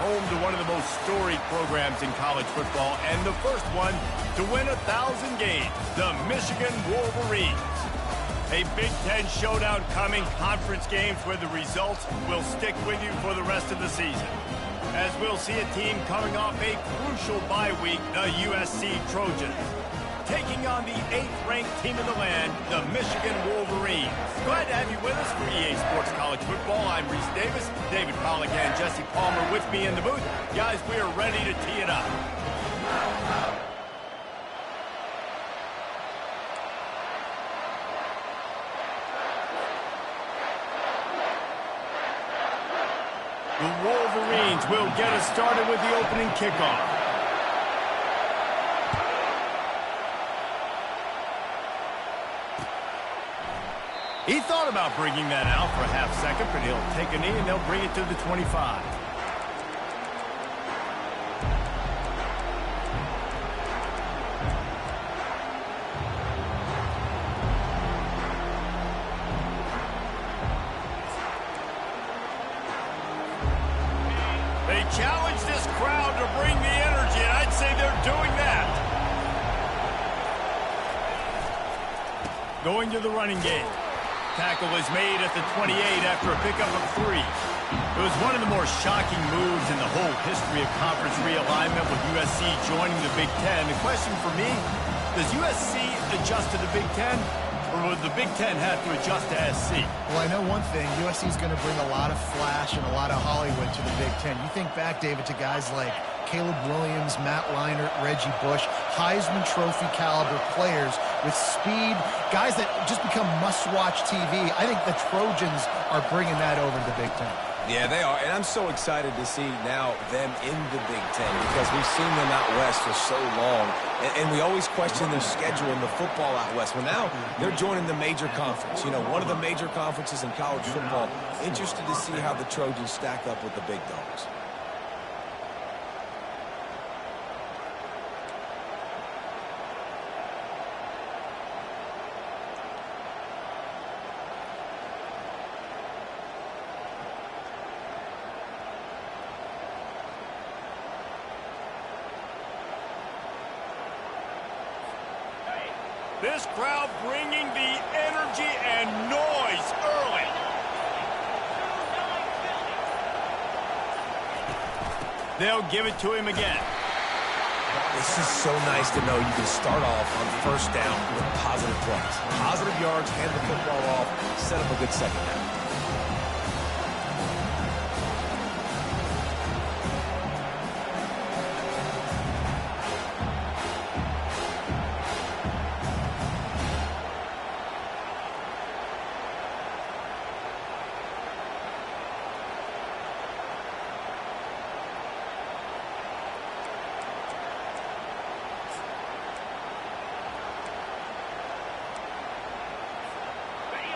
home to one of the most storied programs in college football, and the first one to win 1,000 games, the Michigan Wolverines. A Big Ten showdown coming, conference games where the results will stick with you for the rest of the season. As we'll see a team coming off a crucial bye week, the USC Trojans, taking on the 8th-ranked team in the land, the Michigan Wolverines. Glad to have you with us for EA Sports College Football. I'm Reese Davis, David Pollack and Jesse Palmer with me in the booth. Guys, we are ready to tee it up. The Wolverines will get us started with the opening kickoff. He thought about bringing that out for a half second, but he'll take a knee and they'll bring it to the 25. They challenge this crowd to bring the energy, and I'd say they're doing that. Going to the running game. Tackle was made at the 28 after a pickup of 3. It was one of the more shocking moves in the whole history of conference realignment with USC joining the Big Ten. The question for me, does USC adjust to the Big Ten, or would the Big Ten have to adjust to SC? Well, I know one thing. USC is going to bring a lot of flash and a lot of Hollywood to the Big Ten. You think back, David, to guys like Caleb Williams, Matt Leinart, Reggie Bush, Heisman Trophy caliber players with speed, guys that just become must-watch TV. I think the Trojans are bringing that over to the Big Ten. Yeah, they are, and I'm so excited to see now them in the Big Ten because we've seen them out west for so long, and we always question their schedule in the football out west. Well, now they're joining the major conference, you know, one of the major conferences in college football. Interested to see how the Trojans stack up with the big dogs. This crowd bringing the energy and noise early. They'll give it to him again. This is so nice to know you can start off on first down with positive plays. Positive yards, hand the football off, set up a good second half.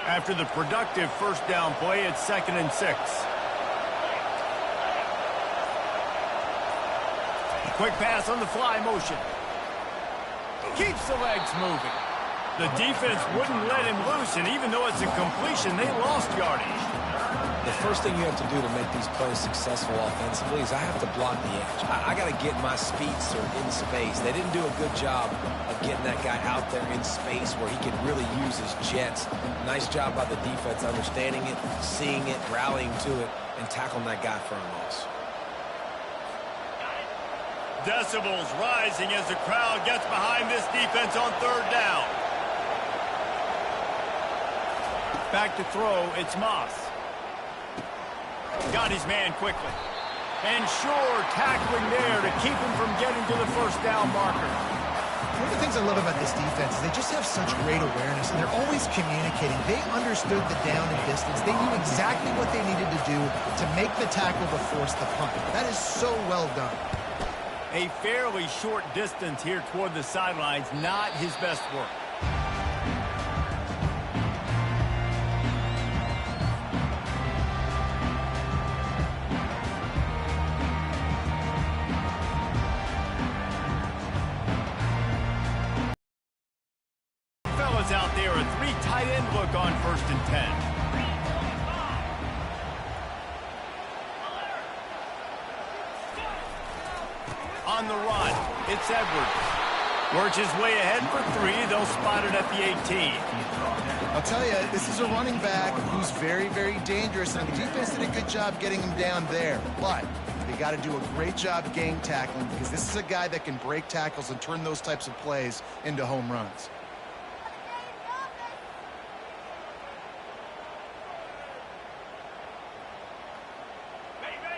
After the productive first down play, it's 2nd and 6. Quick pass on the fly motion. Keeps the legs moving. The defense wouldn't let him loose, and even though it's a completion, they lost yardage. The first thing you have to do to make these plays successful offensively is I have to block the edge. I got to get my speedster in space. They didn't do a good job of getting that guy out there in space where he could really use his jets. Nice job by the defense understanding it, seeing it, rallying to it, and tackling that guy for a loss. Decibels rising as the crowd gets behind this defense on 3rd down. Back to throw, it's Moss. Got his man quickly. And sure, tackling there to keep him from getting to the first down marker. One of the things I love about this defense is they just have such great awareness, and they're always communicating. They understood the down and distance. They knew exactly what they needed to do to make the tackle to force the punt. That is so well done. A fairly short distance here toward the sidelines, not his best work. Out there, a 3 tight end look on 1st and 10. on the run. It's Edwards. Works his way ahead for 3. They'll spot it at the 18. I'll tell you, this is a running back who's very, very dangerous, and the defense did a good job getting him down there. But they got to do a great job gang tackling, because this is a guy that can break tackles and turn those types of plays into home runs.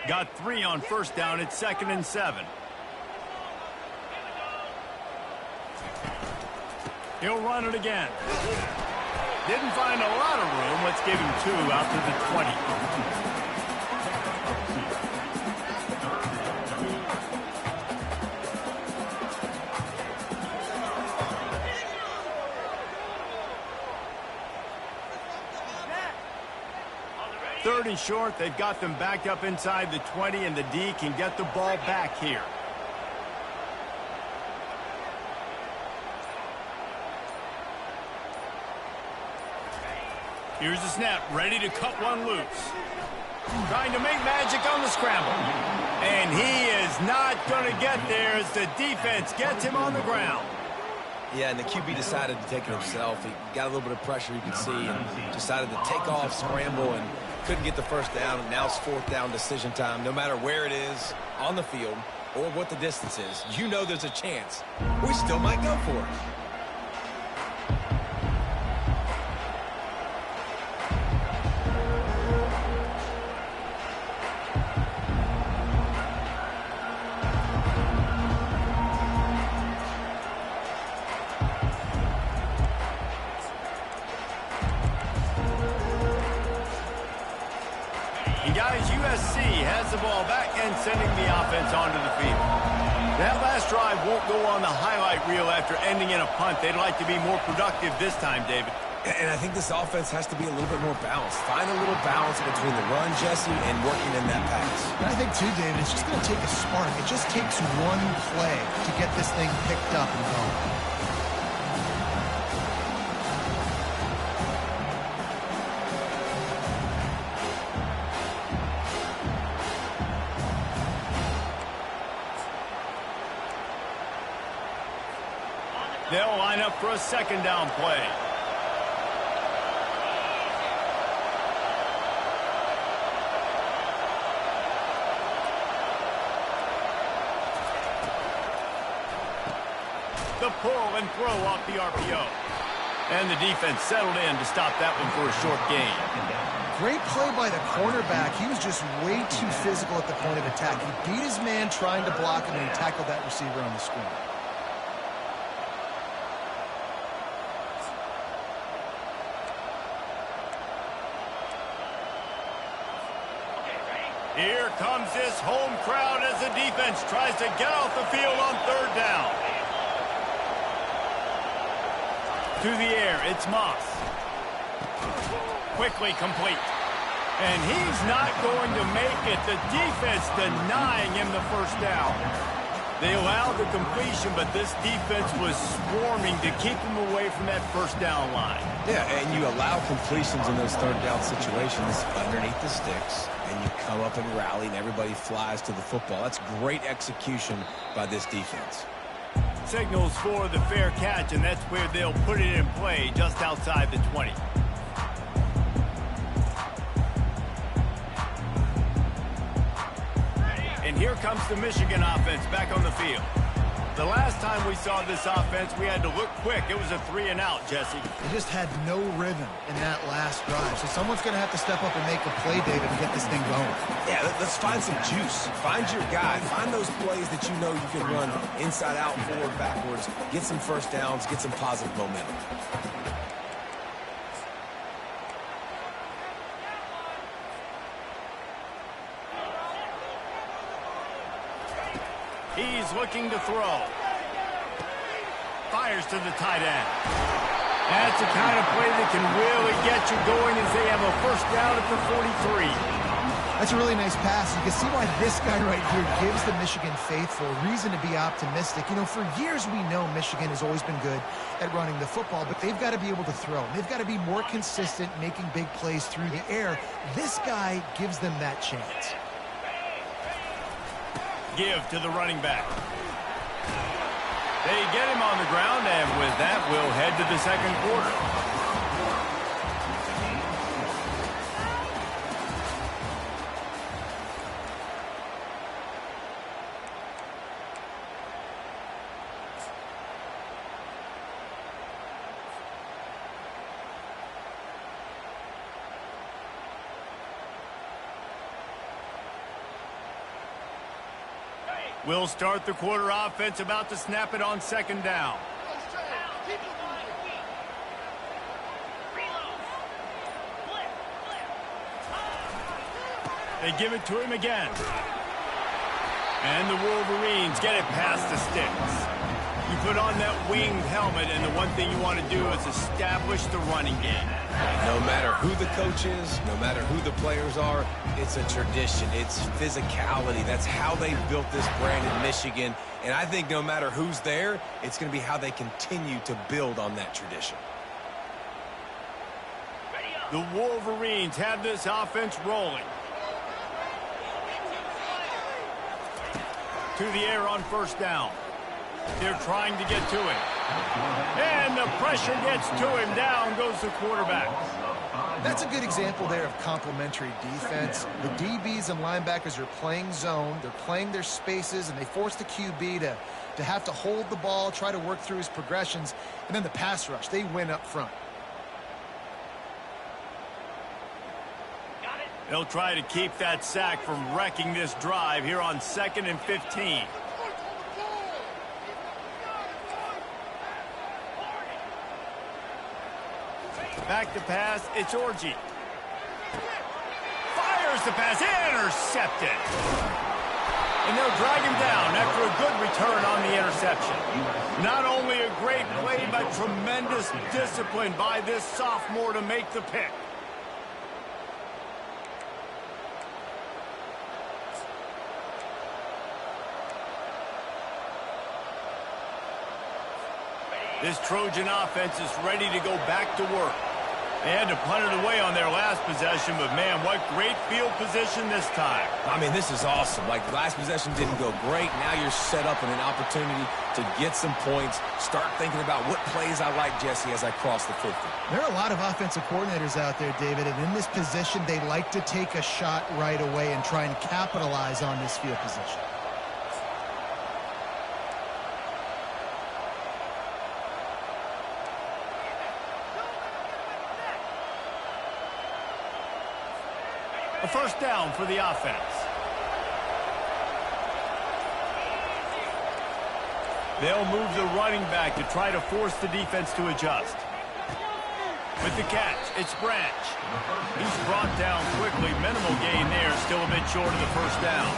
Got 3 on first down. It's 2nd and 7. He'll run it again. Didn't find a lot of room. Let's give him 2 out to the 20. Third and short. They've got them backed up inside the 20, and the D can get the ball back here. Here's the snap, ready to cut one loose. Trying to make magic on the scramble. And he is not going to get there as the defense gets him on the ground. Yeah, and the QB decided to take it himself. He got a little bit of pressure, you can see, and decided to take off, scramble, and couldn't get the first down. And now it's 4th down decision time. No matter where it is on the field or what the distance is, you know there's a chance. We still might go for it. Guys, USC has the ball back and sending the offense onto the field. That last drive won't go on the highlight reel after ending in a punt. They'd like to be more productive this time, David. And I think this offense has to be a little bit more balanced. Find a little balance between the run, Jesse, and working in that pass. And I think, too, David, it's just going to take a spark. It just takes one play to get this thing picked up and going. They'll line up for a 2nd down play. The pull and throw off the RPO. And the defense settled in to stop that one for a short gain. Great play by the cornerback. He was just way too physical at the point of attack. He beat his man trying to block him, and he tackled that receiver on the screen. Here comes this home crowd as the defense tries to get off the field on 3rd down. To the air, it's Moss. Quickly complete. And he's not going to make it. The defense denying him the first down. They allowed the completion, but this defense was swarming to keep him away from that first down line. Yeah, and you allow completions in those 3rd down situations underneath the sticks, and you come up and rally, and everybody flies to the football. That's great execution by this defense. Signals for the fair catch, and that's where they'll put it in play just outside the 20. And here comes the Michigan offense back on the field. The last time we saw this offense, we had to look quick. It was a 3 and out, Jesse. They just had no rhythm in that last drive. So someone's going to have to step up and make a play, David, and get this thing going. Yeah, let's find some juice. Find your guy. Find those plays that you know you can run inside out, forward, backwards. Get some first downs. Get some positive momentum. He's looking to throw. Fires to the tight end. That's the kind of play that can really get you going as they have a first down at the 43. That's a really nice pass. You can see why this guy right here gives the Michigan faithful reason to be optimistic. You know, for years we know Michigan has always been good at running the football, but they've got to be able to throw. They've got to be more consistent making big plays through the air. This guy gives them that chance. give to the running back. They get him on the ground, and with that, we'll head to the second quarter. We'll start the quarter offense, about to snap it on second down. They give it to him again. And the Wolverines get it past the sticks. You put on that winged helmet, and the one thing you want to do is establish the running game. No matter who the coach is, no matter who the players are, it's a tradition. It's physicality. That's how they built this brand in Michigan. And I think no matter who's there, it's going to be how they continue to build on that tradition. The Wolverines have this offense rolling. To the air on first down. They're trying to get to him. And the pressure gets to him. Down goes the quarterback. That's a good example there of complementary defense. The DBs and linebackers are playing zone. They're playing their spaces, and they force the QB to have to hold the ball, try to work through his progressions. And then the pass rush, they win up front. They'll try to keep that sack from wrecking this drive here on 2nd and 15. Back to pass, it's Orji. Fires the pass, intercepted. And they'll drag him down after a good return on the interception. Not only a great play, but tremendous discipline by this sophomore to make the pick. This Trojan offense is ready to go back to work. They had to punt it away on their last possession, but man, what great field position this time. I mean, this is awesome. Like, the last possession didn't go great. Now you're set up in an opportunity to get some points. Start thinking about what plays I like, Jesse, as I cross the 50. There are a lot of offensive coordinators out there, David, and in this position, they like to take a shot right away and try and capitalize on this field position. A first down for the offense. They'll move the running back to try to force the defense to adjust. With the catch, it's Branch. He's brought down quickly. Minimal gain there, still a bit short of the first down.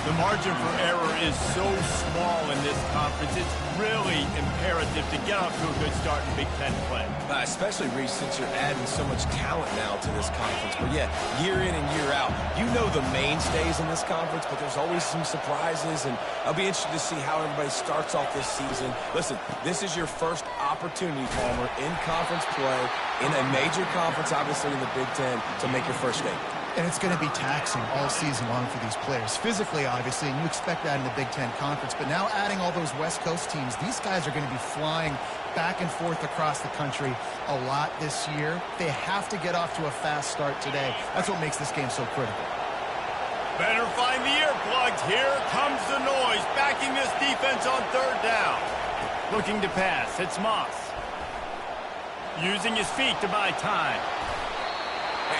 The margin for error is so small in this conference. It's really imperative to get off to a good start in Big Ten play. Especially, Reese, since you're adding so much talent now to this conference. But yeah, year in and year out, you know the mainstays in this conference, but there's always some surprises, and I'll be interested to see how everybody starts off this season. Listen, this is your first opportunity, Palmer, in conference play, in a major conference, obviously in the Big Ten, to make your first statement. And it's going to be taxing all season long for these players. Physically, obviously, and you expect that in the Big Ten Conference. But now adding all those West Coast teams, these guys are going to be flying back and forth across the country a lot this year. They have to get off to a fast start today. That's what makes this game so critical. Better find the earplugs. Here comes the noise, backing this defense on third down. Looking to pass, it's Moss. Using his feet to buy time.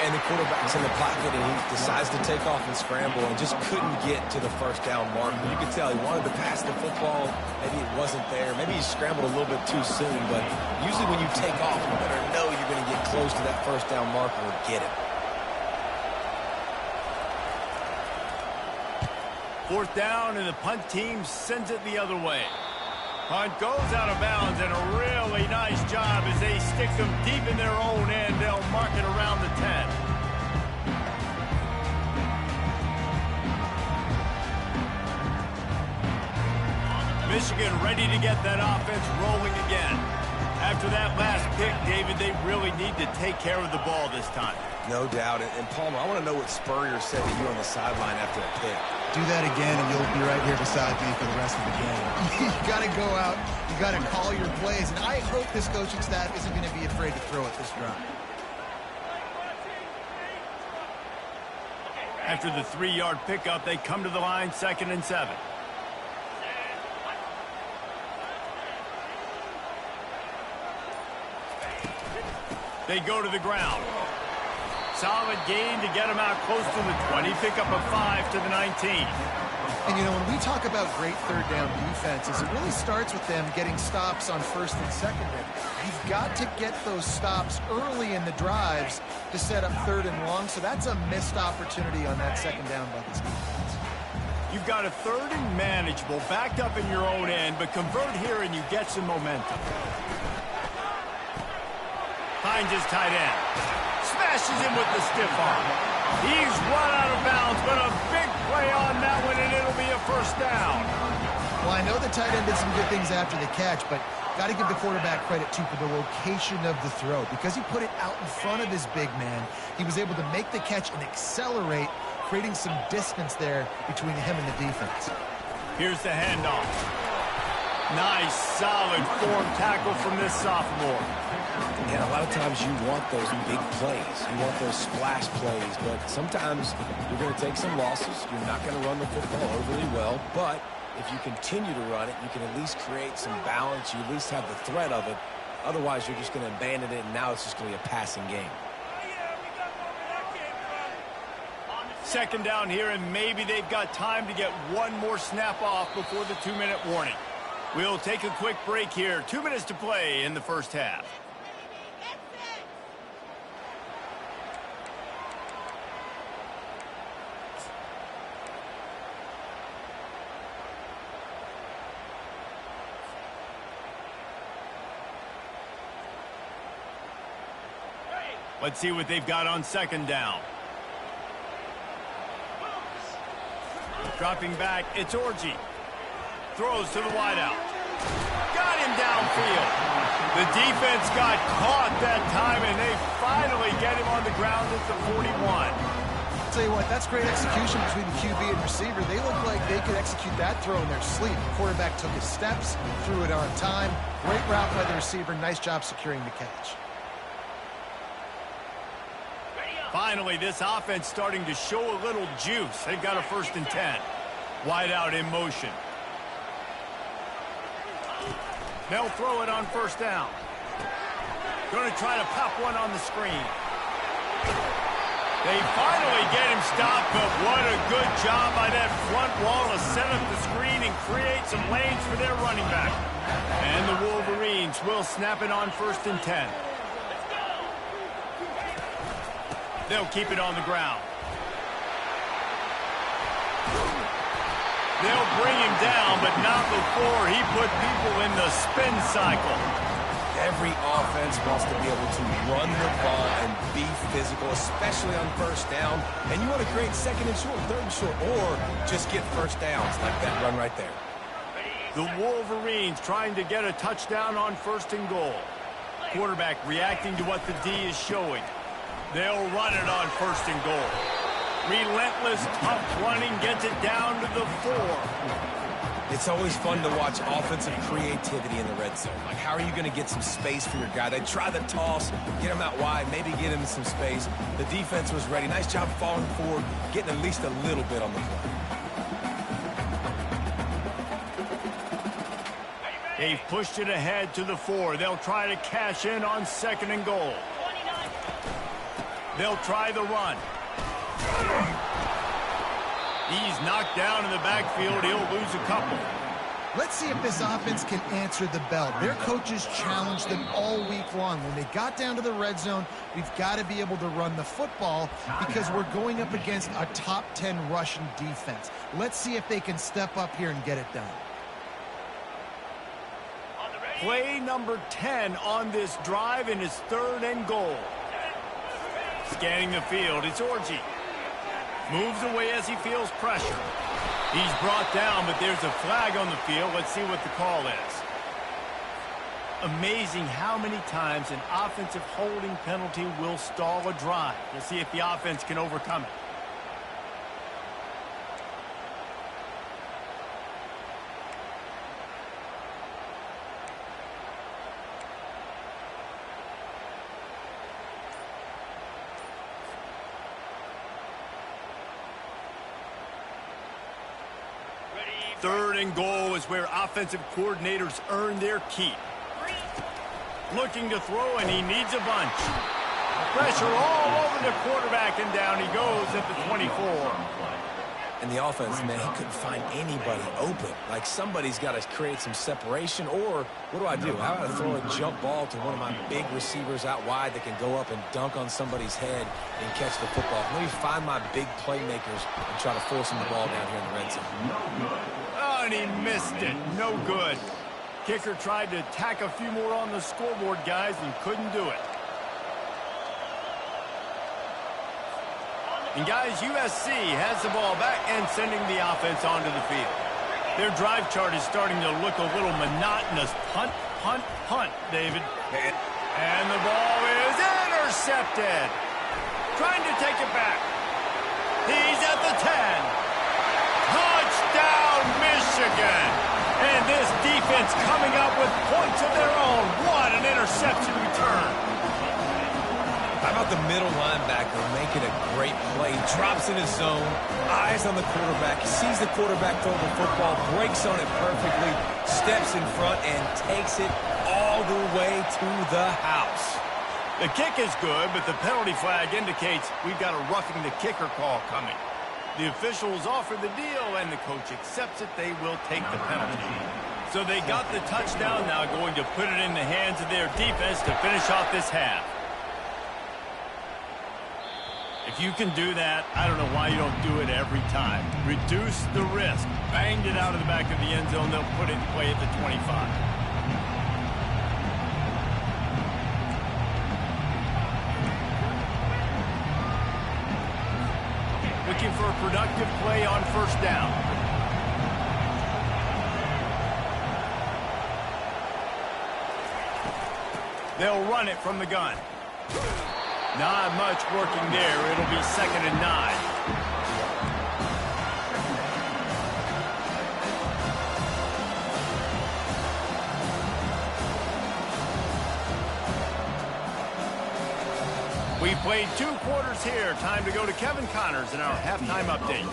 And the quarterback's in the pocket, and he decides to take off and scramble and just couldn't get to the first down marker. You could tell he wanted to pass the football. Maybe it wasn't there. Maybe he scrambled a little bit too soon. But usually when you take off, you better know you're going to get close to that first down marker and get it. Fourth down, and the punt team sends it the other way. Punt goes out of bounds, and a really nice job as they stick them deep in their own end. They'll mark it around the 10. Michigan ready to get that offense rolling again. After that last pick, David, they really need to take care of the ball this time. No doubt. And Palmer, I want to know what Spurrier said to you on the sideline after the pick. Do that again, and you'll be right here beside me for the rest of the game. You got to go out. You got to call your plays, and I hope this coaching staff isn't going to be afraid to throw it this drive. After the 3-yard pickup, they come to the line, 2nd and 7. They go to the ground. Solid gain to get them out close to the 20. Pickup of 5 to the 19. And, you know, when we talk about great third down defenses, it really starts with them getting stops on 1st and 2nd down. You've got to get those stops early in the drives to set up 3rd and long, so that's a missed opportunity on that 2nd down by this defense. You've got a 3rd and manageable, backed up in your own end, but convert here and you get some momentum. Finds his tight end. Smashes him with the stiff arm. He's run out of bounds, but a big play on that one, and it'll be a 1st down. Well, I know the tight end did some good things after the catch, but got to give the quarterback credit, too, for the location of the throw. Because he put it out in front of his big man, he was able to make the catch and accelerate, creating some distance there between him and the defense. Here's the handoff. Nice, solid form tackle from this sophomore. And a lot of times you want those big plays. You want those splash plays, but sometimes you're going to take some losses. You're not going to run the football overly well, but if you continue to run it, you can at least create some balance. You at least have the threat of it. Otherwise, you're just going to abandon it, and now it's just going to be a passing game. 2nd down here, and maybe they've got time to get one more snap off before the 2-minute warning. We'll take a quick break here. 2 minutes to play in the 1st half. Let's see what they've got on 2nd down. Dropping back, it's Orji. Throws to the wideout. Got him downfield. The defense got caught that time, and they finally get him on the ground at the 41. I'll tell you what, that's great execution between the QB and receiver. They look like they could execute that throw in their sleep. The quarterback took his steps, threw it on time. Great route by the receiver. Nice job securing the catch. Finally, this offense starting to show a little juice. They've got a 1st and 10. Wide out in motion. They'll throw it on 1st down. Going to try to pop one on the screen. They finally get him stopped, but what a good job by that front wall to set up the screen and create some lanes for their running back. And the Wolverines will snap it on 1st and 10. They'll keep it on the ground. They'll bring him down, but not before he put people in the spin cycle. Every offense wants to be able to run the ball and be physical, especially on 1st down. And you want to create 2nd and short, 3rd and short, or just get 1st downs like that run right there. The Wolverines trying to get a touchdown on 1st and goal. Quarterback reacting to what the D is showing. They'll run it on 1st and goal. Relentless, tough running gets it down to the 4. It's always fun to watch offensive creativity in the red zone. Like, how are you going to get some space for your guy? They try the toss, get him out wide, maybe get him some space. The defense was ready. Nice job falling forward, getting at least a little bit on the play. They've pushed it ahead to the 4. They'll try to cash in on 2nd and goal. They'll try the run. He's knocked down in the backfield. He'll lose a couple. Let's see if this offense can answer the bell. Their coaches challenged them all week long. When they got down to the red zone, we've got to be able to run the football because we're going up against a top 10 Russian defense. Let's see if they can step up here and get it done. Play number 10 on this drive, and it's 3rd and goal. Scanning the field, it's Orji. Moves away as he feels pressure. He's brought down, but there's a flag on the field. Let's see what the call is. Amazing how many times an offensive holding penalty will stall a drive. We'll see if the offense can overcome it. and goal is where offensive coordinators earn their keep. Looking to throw, and he needs a bunch. Pressure all over the quarterback, and down he goes at the 24. And the offense, man, he couldn't find anybody open. Like, somebody's got to create some separation, or what do? How about I throw a jump ball to one of my big receivers out wide that can go up and dunk on somebody's head and catch the football? Let me find my big playmakers and try to force them the ball down here in the red zone. Oh, and he missed it. No good. Kicker tried to tack a few more on the scoreboard, guys, and couldn't do it. And, guys, USC has the ball back and sending the offense onto the field. Their drive chart is starting to look a little monotonous. Punt, punt, punt, David. And the ball is intercepted. Trying to take it back. He's at the 10. Touchdown, Michigan. And this defense coming up with points of their own. What an interception return. How about the middle linebacker making a great play? Drops in his zone, eyes on the quarterback, sees the quarterback throw the football, breaks on it perfectly, steps in front, and takes it all the way to the house. The kick is good, but the penalty flag indicates we've got a roughing the kicker call coming. The officials offer the deal, and the coach accepts it. They will take the penalty. So they got the touchdown, now going to put it in the hands of their defense to finish off this half. If you can do that, I don't know why you don't do it every time. Reduce the risk. Banged it out of the back of the end zone. They'll put it in play at the 25. Looking for a productive play on first down. They'll run it from the gun. Not much working there. It'll be 2nd and 9. We played 2 quarters here. Time to go to Kevin Connors in our halftime update.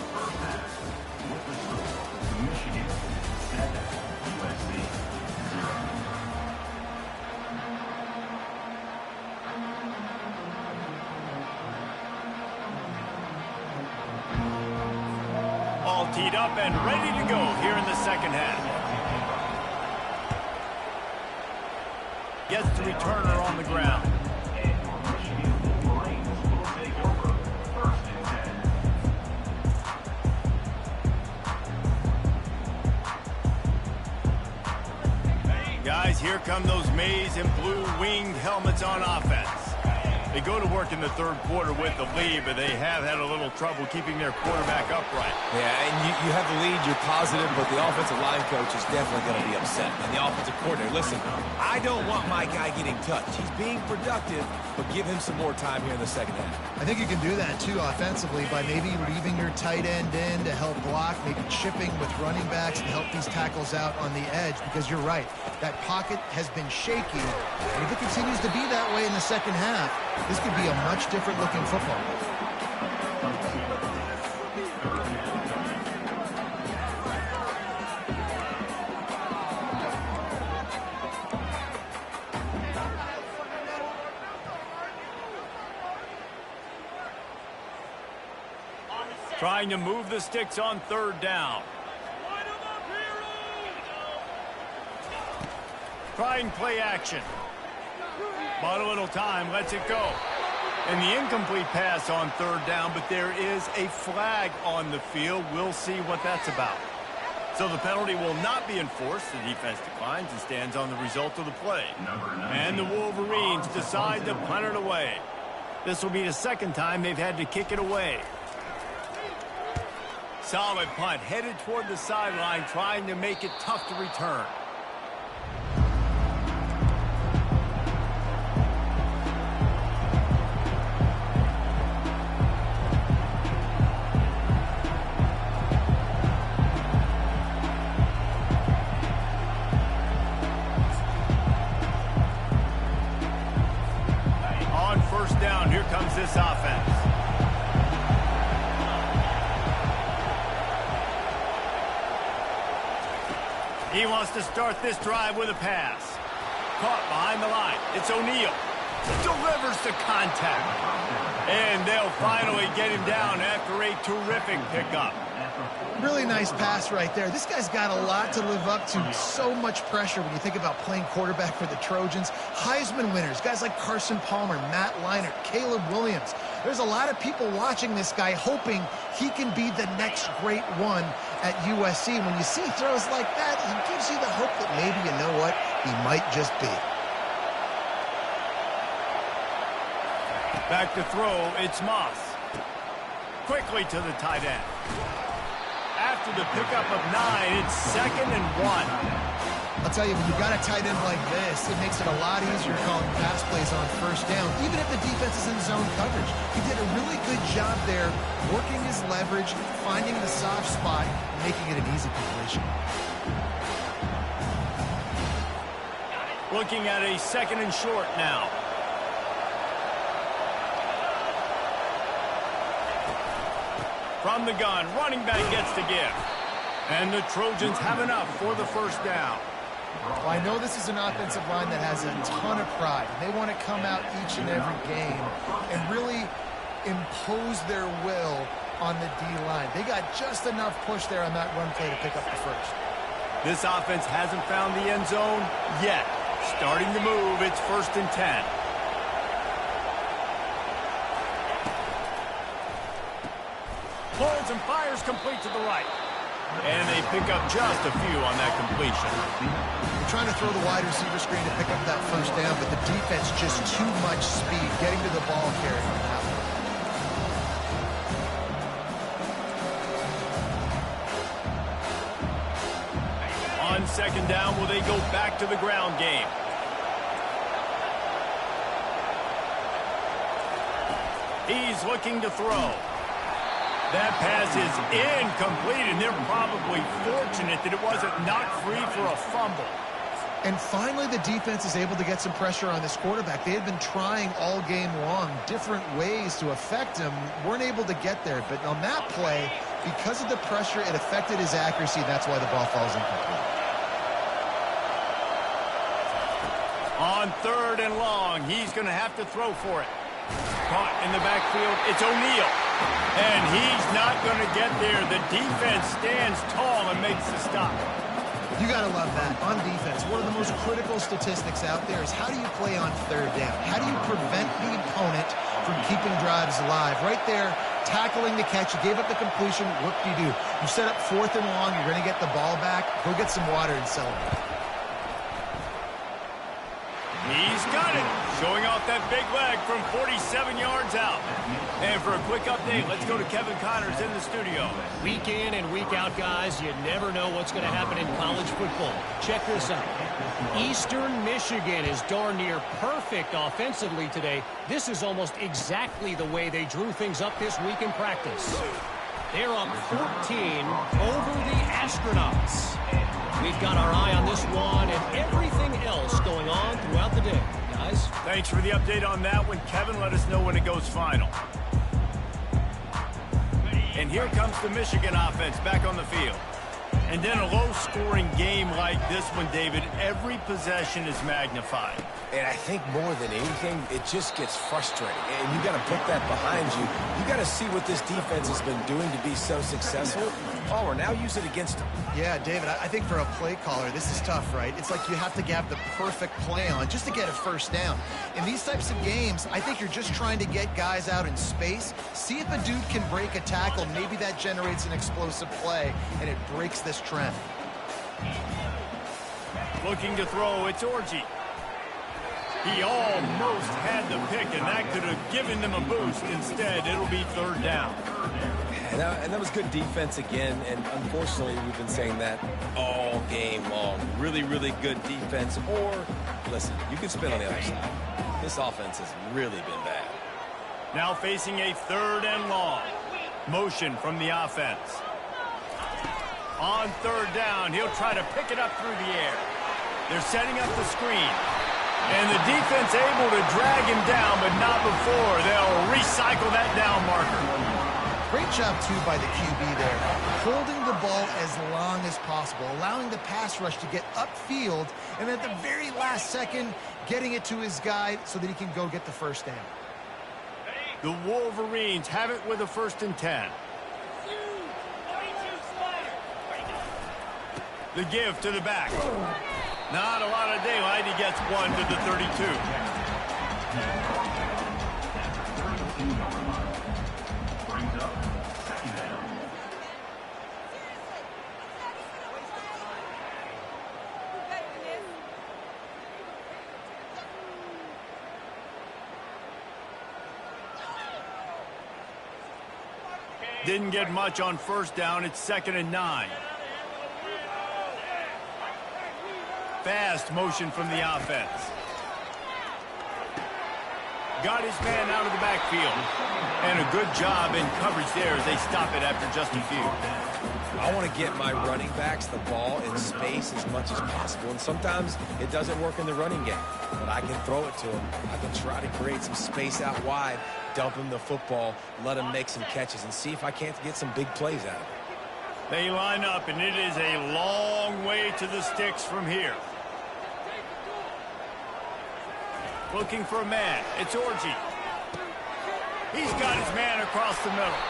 All teed up and ready to go here in the second half. Gets the returner on the ground. Guys, here come those maize and blue winged helmets on offense. They go to work in the third quarter with the lead, but they have had a little trouble keeping their quarterback upright. Yeah, and you have the lead, you're positive, but the offensive line coach is definitely going to be upset. And the offensive coordinator, listen, I don't want my guy getting touched. He's being productive, but give him some more time here in the second half. I think you can do that, too, offensively, by maybe leaving your tight end in to help block, maybe chipping with running backs and help these tackles out on the edge, because you're right. That pocket has been shaky, and if it continues to be that way in the second half, this could be a much different looking football. Trying to move the sticks on third down. Trying play action. Bought a little time, lets it go. And the incomplete pass on third down, but there is a flag on the field. We'll see what that's about. So the penalty will not be enforced. The defense declines and stands on the result of the play. And the Wolverines decide to punt it away. This will be the second time they've had to kick it away. Solid punt, headed toward the sideline, trying to make it tough to return. On first down, here comes this offense. wants to start this drive with a pass. Caught behind the line. It's O'Neal. Delivers the contact. And they'll finally get him down after a terrific pickup. Really nice pass right there. This guy's got a lot to live up to. So much pressure when you think about playing quarterback for the Trojans. Heisman winners, guys like Carson Palmer, Matt Leinart, Caleb Williams. There's a lot of people watching this guy hoping he can be the next great one at USC. When you see throws like that, he gives you the hope that maybe, you know what, he might just be. Back to throw, it's Moss. Quickly to the tight end. After the pickup of 9, it's 2nd and 1. I'll tell you, when you've got a tight end like this, it makes it a lot easier calling pass plays on first down, even if the defense is in zone coverage. He did a really good job there, working his leverage, finding the soft spot, making it an easy completion. Looking at a 2nd and short now. From the gun, running back gets the give. And the Trojans have enough for the first down. Well, I know this is an offensive line that has a ton of pride. They want to come out each and every game and really impose their will on the D-line. They got just enough push there on that run play to pick up the first. This offense hasn't found the end zone yet. Starting to move, it's 1st and 10. Pulls and fires complete to the right. And they pick up just a few on that completion. They're trying to throw the wide receiver screen to pick up that first down, but the defense just too much speed getting to the ball carrier on that one. On 2nd down, will they go back to the ground game? He's looking to throw. That pass is incomplete, and they're probably fortunate that it wasn't knocked free for a fumble. And finally, the defense is able to get some pressure on this quarterback. They had been trying all game long different ways to affect him, weren't able to get there. But on that play, because of the pressure, it affected his accuracy. That's why the ball falls incomplete. On 3rd and long, he's going to have to throw for it. Caught in the backfield, it's O'Neal. And he's not going to get there. The defense stands tall and makes the stop. You got to love that. On defense, one of the most critical statistics out there is how do you play on 3rd down? How do you prevent the opponent from keeping drives alive? Right there, tackling the catch. You gave up the completion. What do? You set up 4th and long. You're going to get the ball back. Go get some water and celebrate. He's got it. Showing off that big leg from 47 yards out. And for a quick update, let's go to Kevin Connors in the studio. Week in and week out, guys, you never know what's going to happen in college football. Check this out. Eastern Michigan is darn near perfect offensively today. This is almost exactly the way they drew things up this week in practice. They're up 14 over the Astronauts. We've got our eye on this one and everything else going on throughout the day, guys. Thanks for the update on that one, Kevin. Let us know when it goes final. And here comes the Michigan offense back on the field. And in a low-scoring game like this one, David, every possession is magnified. And I think more than anything, it just gets frustrating. And you got to put that behind you. You got to see what this defense has been doing to be so successful. Oh, or now use it against them. Yeah, David, I think for a play caller, this is tough, right? It's like you have to have the perfect play on just to get a first down. In these types of games, I think you're just trying to get guys out in space, see if a dude can break a tackle. Maybe that generates an explosive play, and it breaks this trend. Looking to throw, it's Orji. He almost had the pick, and that could have given them a boost. Instead, it'll be 3rd down. And that was good defense again, and unfortunately, we've been saying that all game long. Really, really good defense. Or, listen, you can spin on the other side. This offense has really been bad. Now facing a 3rd and long. Motion from the offense. On 3rd down, he'll try to pick it up through the air. They're setting up the screen. And the defense able to drag him down, but not before. They'll recycle that down marker. Great job, too, by the QB there. Holding the ball as long as possible, allowing the pass rush to get upfield, and at the very last second, getting it to his guy so that he can go get the first down. The Wolverines have it with a 1st and 10. The give to the back. Not a lot of daylight. He gets one to the 32. Didn't get much on 1st down. It's 2nd and 9. Fast motion from the offense. Got his man out of the backfield. And a good job in coverage there as they stop it after just a few. I want to get my running backs the ball in space as much as possible. And sometimes it doesn't work in the running game. But I can throw it to him. I can try to create some space out wide, dump him the football, let him make some catches, and see if I can't get some big plays out of it. They line up, and it is a long way to the sticks from here. Looking for a man. It's Orji. He's got his man across the middle.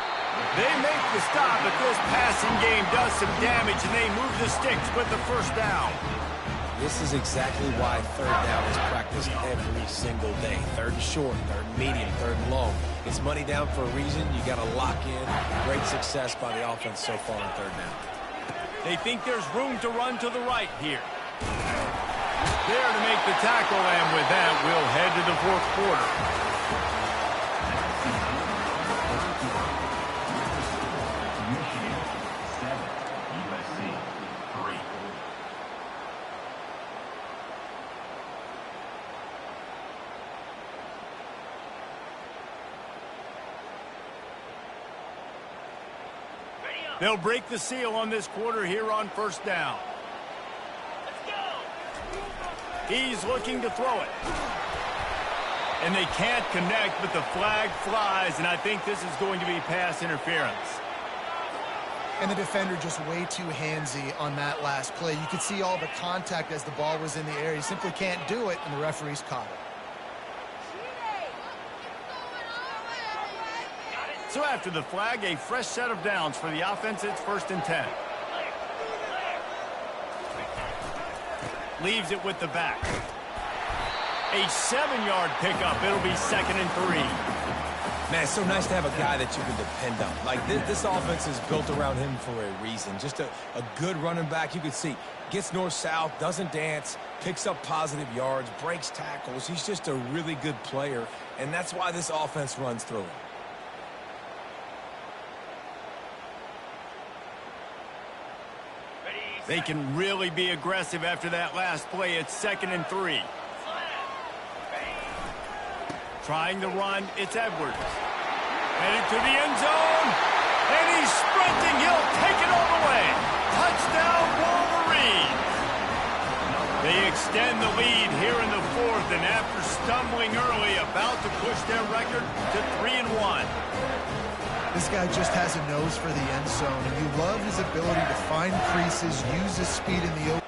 They make the stop, but this passing game does some damage, and they move the sticks with the 1st down. This is exactly why 3rd down is practiced every single day. 3rd and short, 3rd and medium, 3rd and long. It's money down for a reason. You got to lock in. Great success by the offense so far on 3rd down. They think there's room to run to the right here. There to make the tackle, and with that, we'll head to the 4th quarter. They'll break the seal on this quarter here on 1st down. He's looking to throw it. And they can't connect, but the flag flies, and I think this is going to be pass interference. And the defender just way too handsy on that last play. You could see all the contact as the ball was in the air. He simply can't do it, and the referee's caught it. So after the flag, a fresh set of downs for the offense. It's 1st and 10. Leaves it with the back. A 7-yard pickup. It'll be 2nd and 3. Man, it's so nice to have a guy that you can depend on. Like, this offense is built around him for a reason. Just a good running back. You can see, gets north-south, doesn't dance, picks up positive yards, breaks tackles. He's just a really good player, and that's why this offense runs through him. They can really be aggressive after that last play. It's 2nd and 3. Trying to run, it's Edwards. Headed to the end zone, and he's sprinting. He'll take it all the way. Touchdown, Wolverines. They extend the lead here in the 4th, and after stumbling early, about to push their record to 3-1. This guy just has a nose for the end zone, and you love his ability to find creases, use his speed in the open.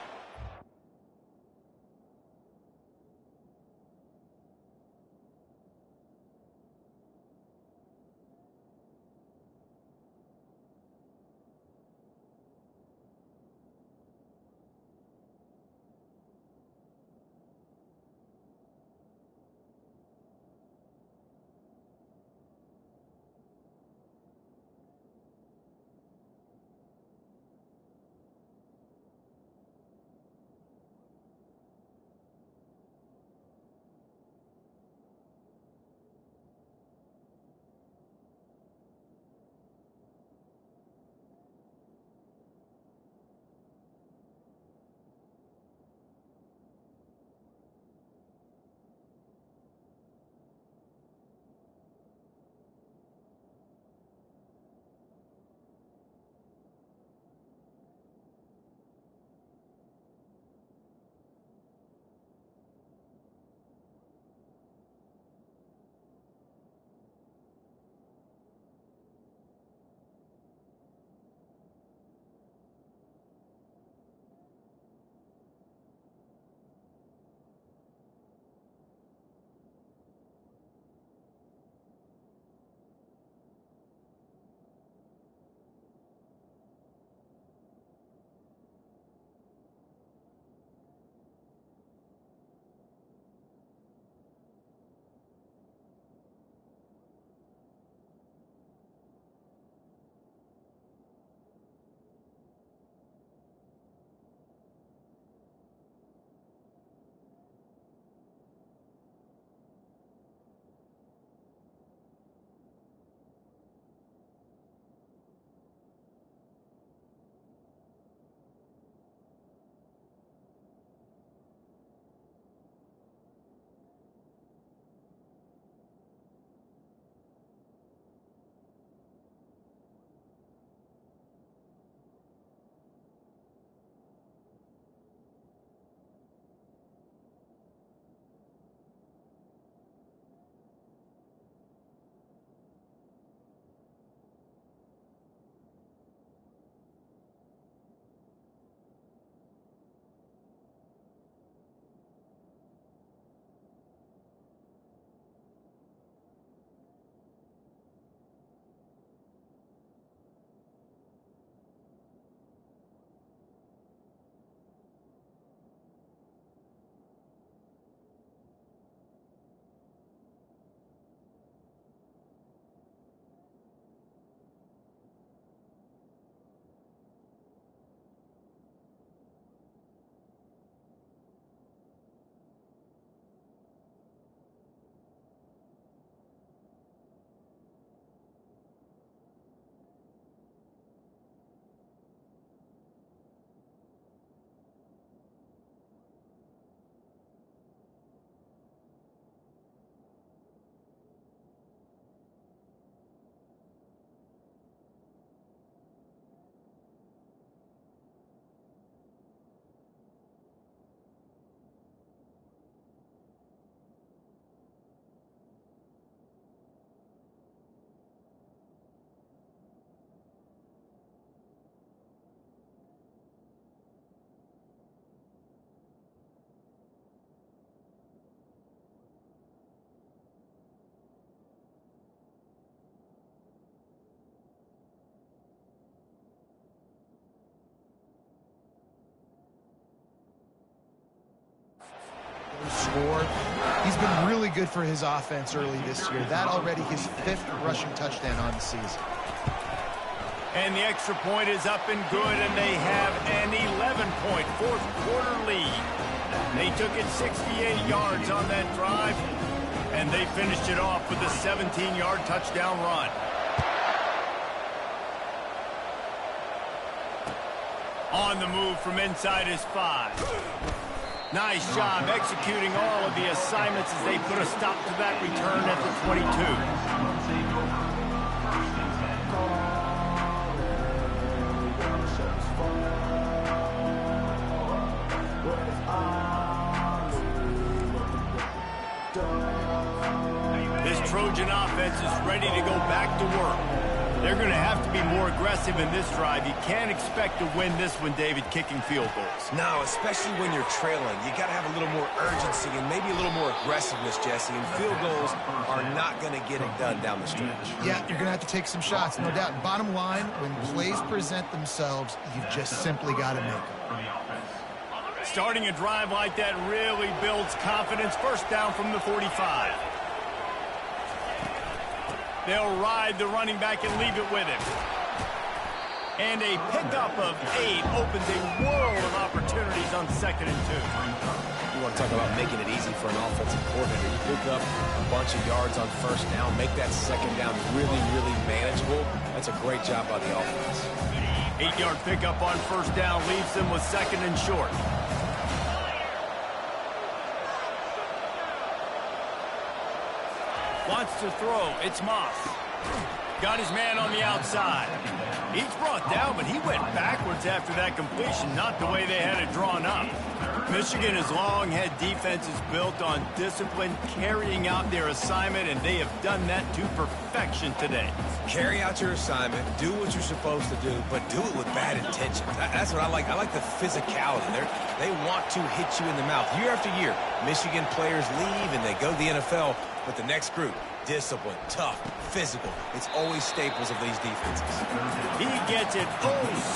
score. He's been really good for his offense early this year. That already his 5th rushing touchdown on the season. And the extra point is up and good, and they have an 11-point fourth-quarter lead. They took it 68 yards on that drive, and they finished it off with a 17-yard touchdown run. On the move from inside his 5. Nice job executing all of the assignments as they put a stop to that return at the 22. This Trojan offense is ready to go back to work. They're going to have to be more aggressive in this drive. You can't expect to win this one, David, kicking field goals. No, especially when you're trailing. You got to have a little more urgency and maybe a little more aggressiveness, Jesse. And field goals are not going to get it done down the stretch. Yeah, you're going to have to take some shots, no doubt. Bottom line, when plays present themselves, you've just simply got to make them. Starting a drive like that really builds confidence. First down from the 45. They'll ride the running back and leave it with him. And a pickup of 8 opens a world of opportunities on 2nd and 2. You want to talk about making it easy for an offensive coordinator. You pick up a bunch of yards on first down, make that second down really, really manageable. That's a great job by the offense. 8-yard pickup on first down leaves them with 2nd and short. Wants to throw. It's Moss. Got his man on the outside. He's brought down, but he went backwards after that completion, not the way they had it drawn up. Michigan has long had defenses built on discipline, carrying out their assignment, and they have done that to perfection today. Carry out your assignment, do what you're supposed to do, but do it with bad intention. That's what I like. I like the physicality. They want to hit you in the mouth. Year after year, Michigan players leave and they go to the NFL, but the next group, disciplined, tough, physical. It's always staples of these defenses. He gets it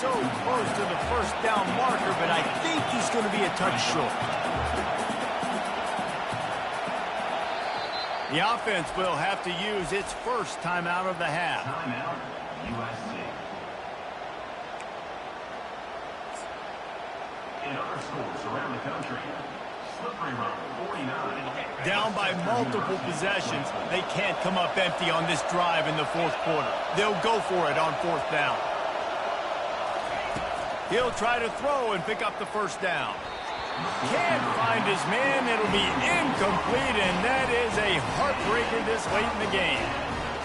so close to the first down marker, but I think he's going to be a touch short. The offense will have to use its first timeout of the half. Timeout, USC. In other schools around the country, slippery run, 49. Down by multiple possessions, they can't come up empty on this drive in the 4th quarter. They'll go for it on 4th down. He'll try to throw and pick up the first down. Can't find his man. It'll be incomplete, and that is a heartbreaker this late in the game.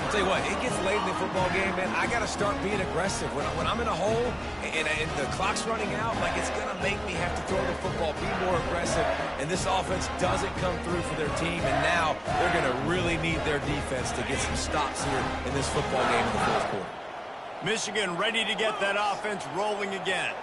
I'll tell you what, it gets late in the football game, man. I got to start being aggressive. When I'm in a hole and the clock's running out, like, it's going to make me have to throw the football, be more aggressive. And this offense doesn't come through for their team, and now they're going to really need their defense to get some stops here in this football game in the 4th quarter. Michigan ready to get that offense rolling again.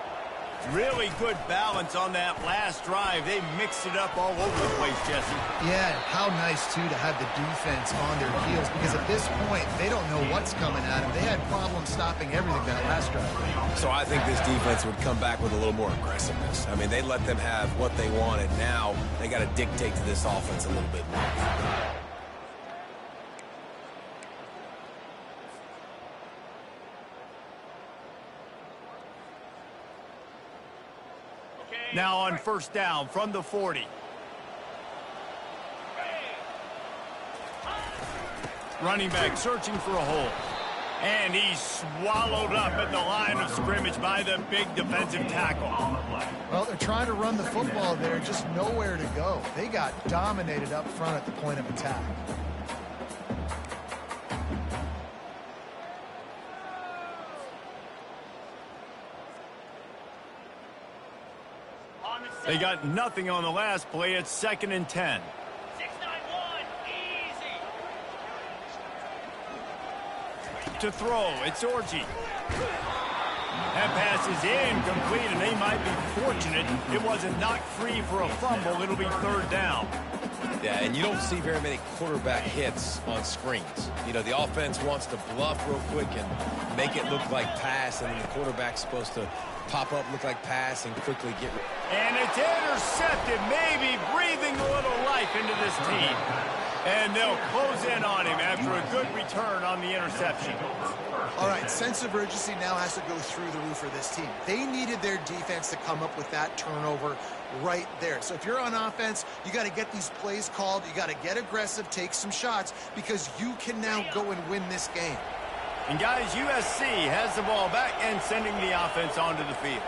Really good balance on that last drive. They mixed it up all over the place, Jesse. Yeah, how nice, too, to have the defense on their heels, because at this point, they don't know what's coming at them. They had problems stopping everything that last drive. So I think this defense would come back with a little more aggressiveness. I mean, they let them have what they wanted. Now they got to dictate to this offense a little bit more. Now on first down from the 40. Running back searching for a hole. And he's swallowed up at the line of scrimmage by the big defensive tackle. Well, they're trying to run the football there, just nowhere to go. They got dominated up front at the point of attack. They got nothing on the last play. It's 2nd and 10. 6-9-1, easy. To throw, it's Orji. That pass is incomplete, and they might be fortunate it wasn't knocked free for a fumble. It'll be 3rd down. Yeah, and you don't see very many quarterback hits on screens. You know, the offense wants to bluff real quick and make it look like pass, and then the quarterback's supposed to pop up, look like pass, and quickly get And it's intercepted, maybe breathing a little life into this team. And they'll close in on him after a good return on the interception. All right, sense of urgency now has to go through the roof for this team. They needed their defense to come up with that turnover right there. So if you're on offense, you got to get these plays called. You got to get aggressive, take some shots, because you can now go and win this game. And guys, USC has the ball back and sending the offense onto the field.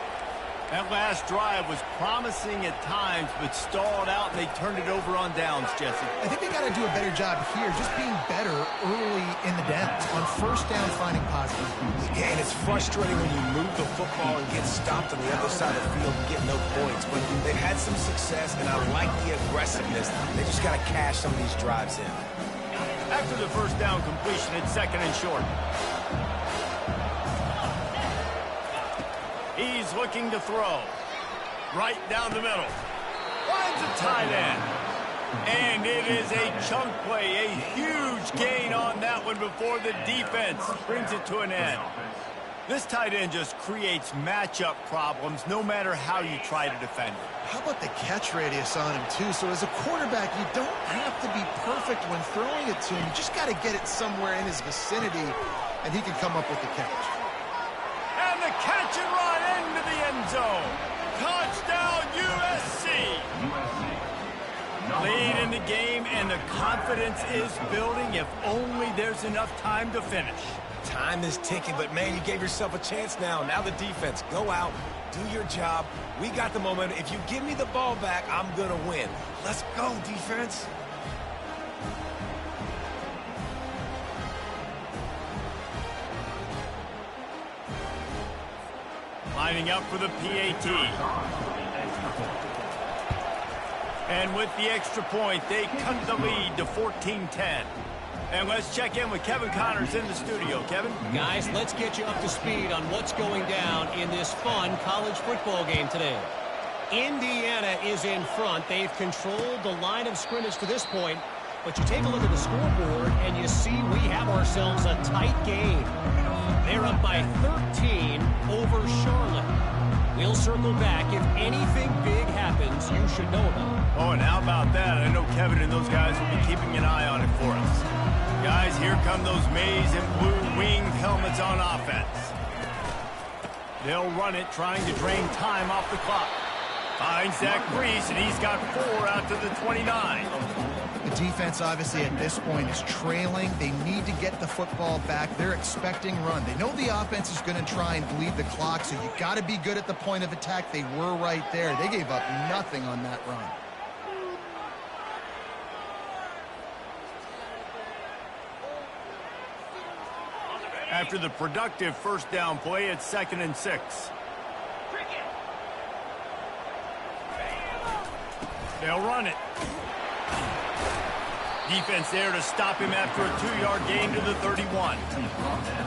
That last drive was promising at times, but stalled out, and they turned it over on downs, Jesse. I think they got to do a better job here, just being better early in the downs. On first down, finding positive. Yeah, and it's frustrating when you move the football and get stopped on the other side of the field and get no points. But they've had some success, and I like the aggressiveness. They just got to cash some of these drives in. After the first down completion, it's second and short. He's looking to throw. Right down the middle. Finds a tight end. And it is a chunk play. A huge gain on that one before the defense brings it to an end. This tight end just creates matchup problems no matter how you try to defend it. How about the catch radius on him, too? So as a quarterback, you don't have to be perfect when throwing it to him. You just got to get it somewhere in his vicinity, and he can come up with the catch. And the catch and run into the end zone. Touchdown, USC. Lead in the game, and the confidence is building if only there's enough time to finish. Time is ticking, but, man, you gave yourself a chance now. Now the defense, go out, do your job. We got the momentum. If you give me the ball back, I'm going to win. Let's go, defense. Lining up for the PAT. And with the extra point, they cut the lead to 14-10. And let's check in with Kevin Connors in the studio. Kevin? Guys, let's get you up to speed on what's going down in this fun college football game today. Indiana is in front. They've controlled the line of scrimmage to this point. But you take a look at the scoreboard, and you see we have ourselves a tight game. They're up by 13 over Charlotte. We'll circle back. If anything big happens, you should know about it. Oh, and how about that? I know Kevin and those guys will be keeping an eye on it for us. Guys, here come those maize and blue winged helmets on offense. They'll run it, trying to drain time off the clock. Finds Zach Brees, and he's got 4 out to the 29. The defense, obviously, at this point is trailing. They need to get the football back. They're expecting run. They know the offense is going to try and bleed the clock, so you got to be good at the point of attack. They were right there. They gave up nothing on that run. After the productive first down play, it's 2nd and 6. They'll run it. Defense there to stop him after a 2-yard gain to the 31.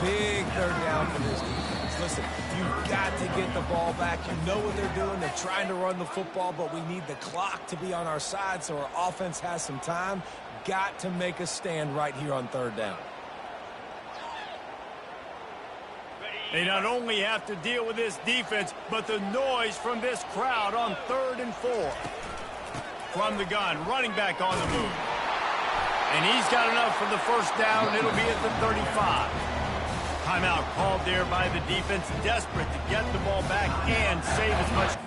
Big third down for this defense. Listen, you've got to get the ball back. You know what they're doing. They're trying to run the football, but we need the clock to be on our side so our offense has some time. Got to make a stand right here on third down. They not only have to deal with this defense, but the noise from this crowd on 3rd and 4. From the gun, running back on the move. And he's got enough for the first down. It'll be at the 35. Timeout called there by the defense, desperate to get the ball back and save as much.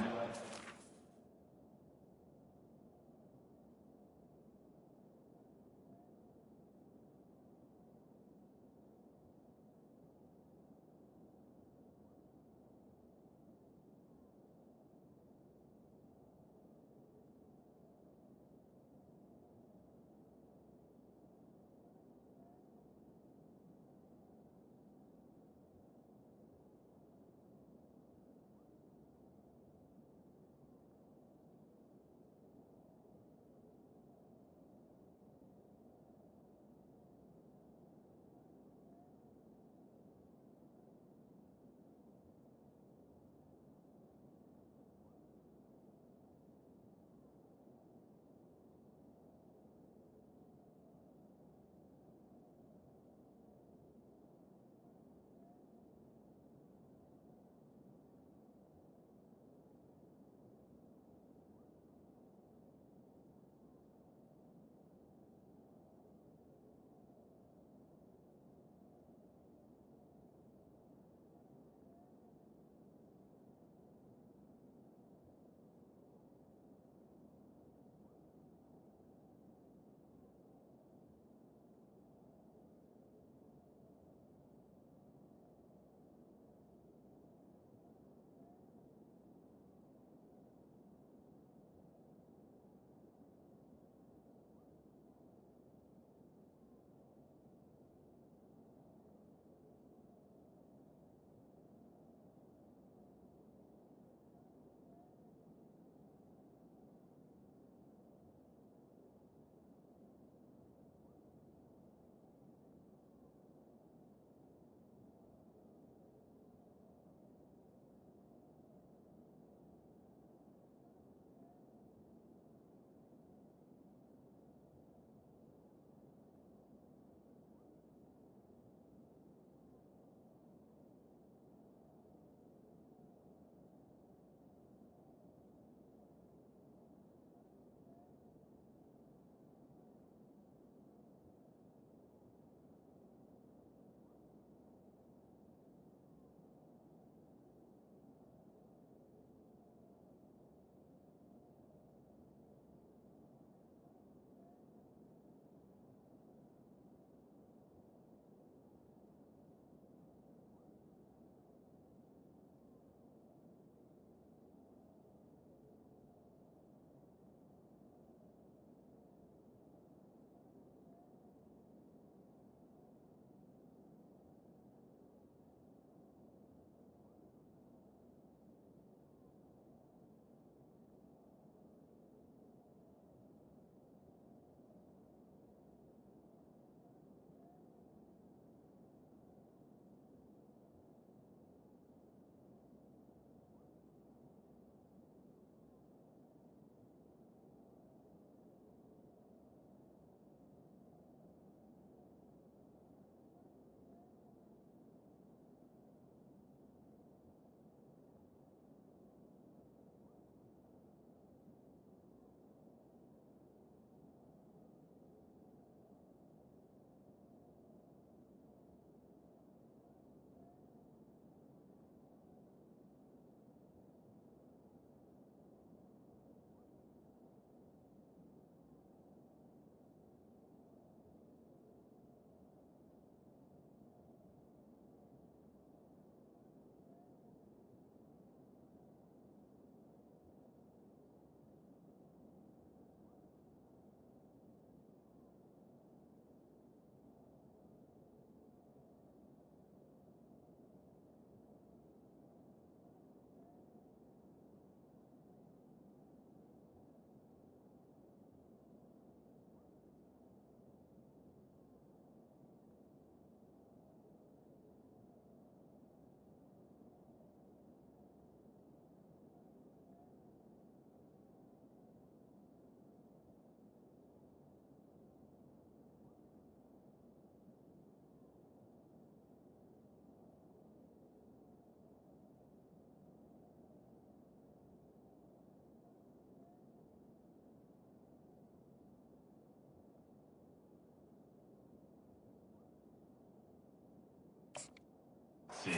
C.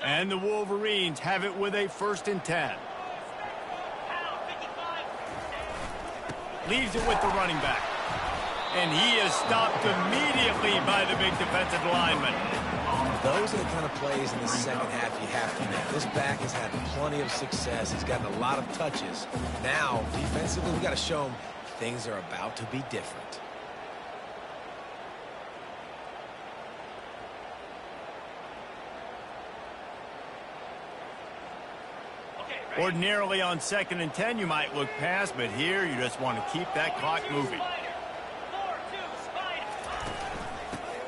And the Wolverines have it with a 1st and 10. Leaves it with the running back. And he is stopped immediately by the big defensive lineman. Those are the kind of plays in the second half you have to make. This back has had plenty of success. He's gotten a lot of touches. Now, defensively, we got to show him things are about to be different. Ordinarily on 2nd and 10, you might look past, but here you just want to keep that clock moving.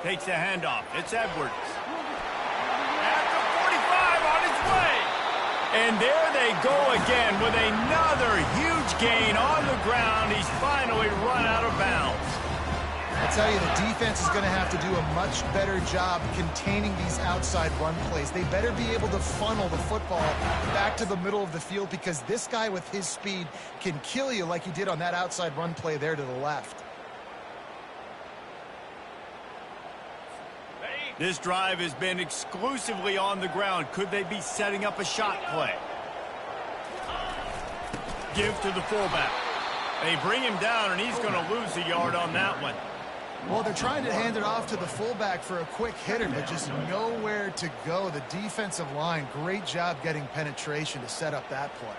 Takes the handoff. It's Edwards. At the 45 on his way. And there they go again with another huge gain on the ground. He's finally run out of bounds. I tell you, the defense is going to have to do a much better job containing these outside run plays. They better be able to funnel the football back to the middle of the field, because this guy with his speed can kill you like he did on that outside run play there to the left. This drive has been exclusively on the ground. Could they be setting up a shot play? Give to the fullback. They bring him down, and he's going to lose a yard on that one. Well, they're trying to hand it off to the fullback for a quick hitter, but just nowhere to go. The defensive line, great job getting penetration to set up that play.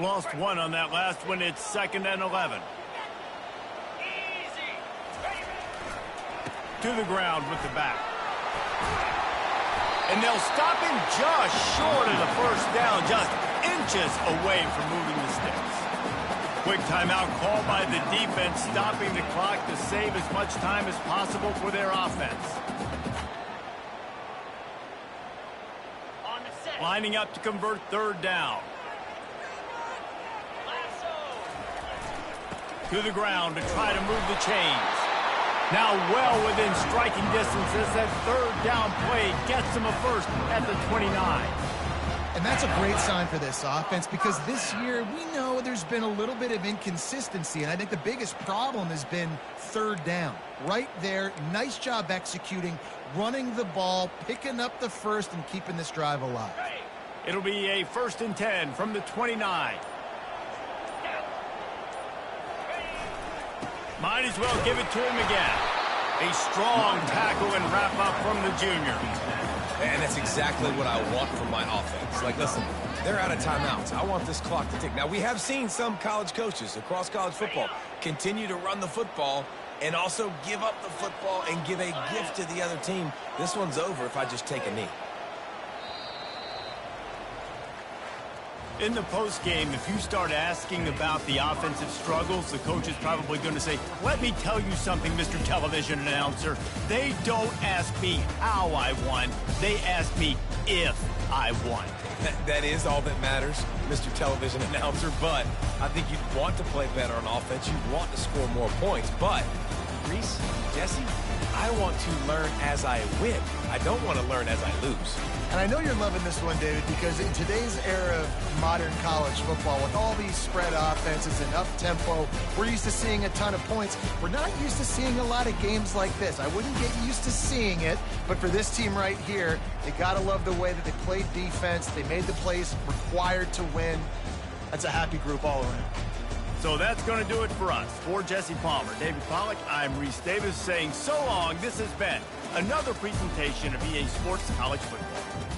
Lost one on that last one. It's 2nd and 11. To the ground with the back. And they'll stop him just short of the 1st down, just inches away from moving the sticks. Quick timeout called by the defense, stopping the clock to save as much time as possible for their offense. Lining up to convert 3rd down. To the ground to try to move the chains. Now well within striking distance as that 3rd down play gets them a 1st at the 29. And that's a great sign for this offense, because this year we know there's been a little bit of inconsistency, and I think the biggest problem has been 3rd down. Right there, nice job executing, running the ball, picking up the 1st, and keeping this drive alive. It'll be a 1st and 10 from the 29. Might as well give it to him again. A strong tackle and wrap up from the junior. And that's exactly what I want from my offense. Like, listen, they're out of timeouts. I want this clock to tick. Now, we have seen some college coaches across college football continue to run the football and also give up the football and give a gift to the other team. This one's over if I just take a knee. In the postgame, if you start asking about the offensive struggles, the coach is probably going to say, let me tell you something, Mr. Television Announcer. They don't ask me how I won. They ask me if I won. That is all that matters, Mr. Television Announcer, but I think you'd want to play better on offense. You'd want to score more points, but Reese, Jesse, I want to learn as I win. I don't want to learn as I lose. And I know you're loving this one, David, because in today's era of modern college football, with all these spread offenses and up-tempo, we're used to seeing a ton of points. We're not used to seeing a lot of games like this. I wouldn't get used to seeing it, but for this team right here, they got to love the way that they played defense. They made the plays required to win. That's a happy group all around. So that's going to do it for us. For Jesse Palmer, David Pollack, I'm Reese Davis saying so long. This has been another presentation of EA Sports College Football.